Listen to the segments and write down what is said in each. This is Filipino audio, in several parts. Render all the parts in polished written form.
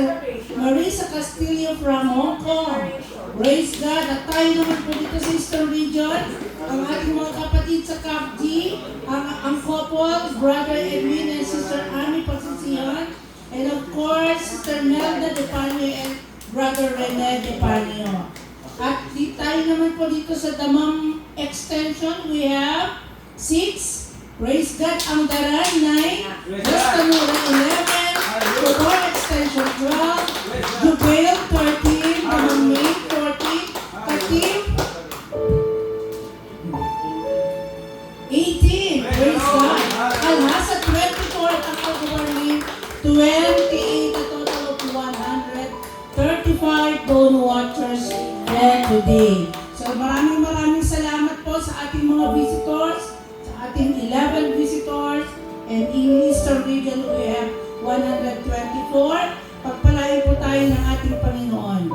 Sister Marisa Castillo from Hong Kong. Praise God. At tayo naman po dito sa Eastern Region, ang ating mga kapatid sa CAPG, ang couple, Brother Edwin and Sister Ami Pasisihan, and of course, Sister Nelda De Panyo and Brother Rene De Panyo. At tayo naman po dito sa Damam Extension, we have 6. Praise God, ang Daran 9, Westanura 11, Cobor Extension 12, Jubail 13, Damam Main 14, Katim 18. Praise God. Alhasa 24 at ang Cobor Main 28, a total of 135 bone watchers there today. So maraming salamat po sa ating mga visitors, sa ating 11 visitors, and in Eastern Region we have 124. Pagpalain po tayo ng ating Panginoon.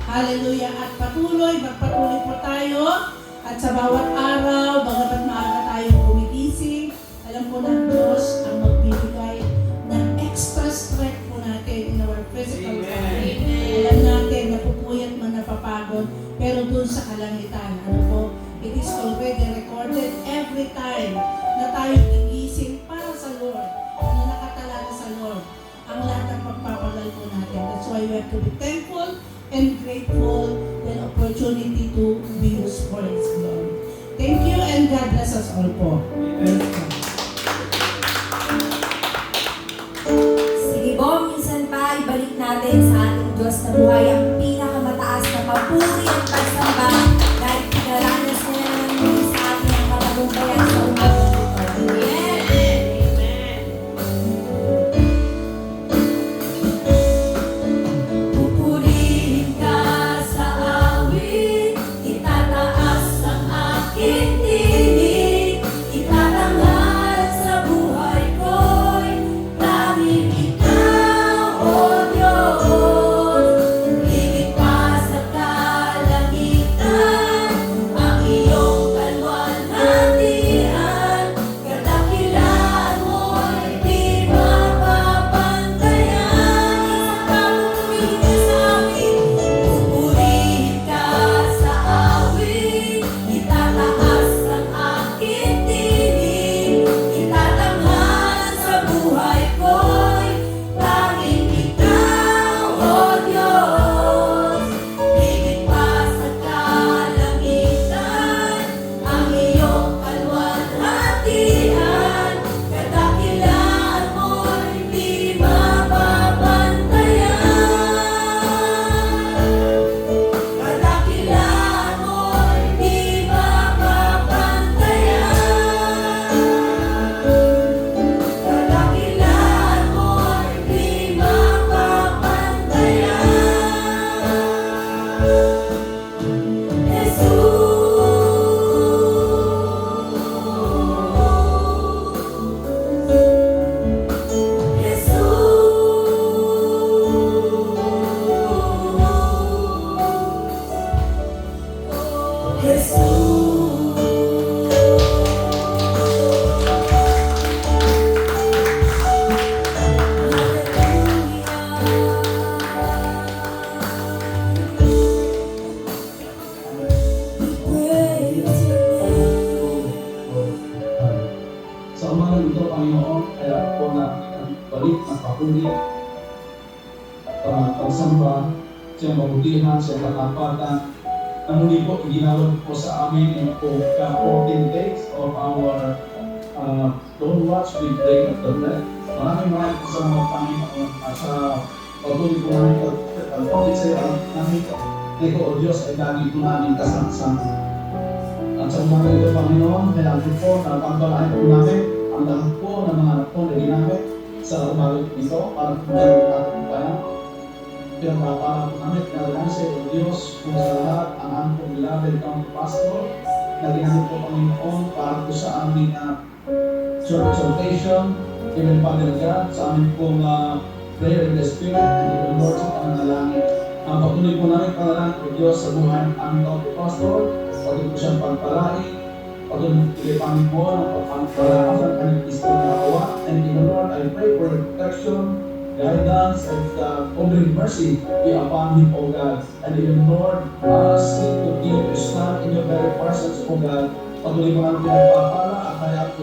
Hallelujah. At magpatuloy po tayo, at sa bawat araw, bagamat maaga tayong gumigising, alam po ng Diyos ang magbibigay ng extra strength po natin in our physical body. Alam natin, napupuyat man, napapagod, pero dun sa kalangitan, ano po, it is already recorded every time na tayo gigising para sa Lord, na nakatala na sa Lord, ang lahat ng pagpapagal po natin. That's why we have to be thankful and grateful for the opportunity to be used for His glory. Thank you, and God bless us all po. Sige po, minsan pa ibalik natin sa ating Diyos na buhay ang pinakamataas na papuri at pagsamba dahil pinaranas niya naman sa ating ang katagumpayan sa umagang ito. Pupurihin ka sa awit, itataas ang aking tinig, itatanghal sa buhay ko'y tanging ikaw, O Diyos. Higit pa sa kalangitan, ang iyong kalwalhatian, kadakilaan mo'y di mapapantayan. Isa pa pupurihin ka sa awit, itataas ang aking tinig, itatanghal sa buhay ko'y tanging ikaw, O Diyos. Higit pa sa kalangitan, ang iyong kalwalhatian, kadakilaan mo'y di mapapantayan. Kadakilaan mo'y di mapapantayan. Kadakilaan mo'y di mapapantayan. Sa umagang ito, Panginoon, kaya po na balik ng papuri, pagsamba, siyang mabutihan, siyang katapatan, na muli po ginawad po sa amin yung po 14 days of our Don't Watch, We Break of the Bread. Maraming po sa mga Panginoon at sa patuloy po namin pag-pagpapit sa iyo namin ito, O Diyos, ay lagi po namin kasama-sama. At sa umagang ito, Panginoon, kailangan po na pagpalain po namin ang lahat po ng mga anak po na ginamit sa umagang ito para po namin natin kaya. Pinapapala po namin, pinalaman sa iyo, O Diyos, kung sa lahat ang aming beloved Count Pastor na ginamit po, Panginoon, para po sa aming church exhortation, Heavenly Father God, sa aming pong prayer in the Spirit and in the Lord sa pananalangin. Ang patuloy po namin panalangin po Diyos sa buhay ng aming Count Pastor, patuloy po siyang pagpalain, patuloy po Panginoon ang pagpapalain sa kanyang ispong na awa. And in the Lord, I pray for protection, guidance and covering mercy be upon him, O God. And even Lord, seek to continue to stand in your very presence, O God. Patuloy mo namin pinagpapala at hayaan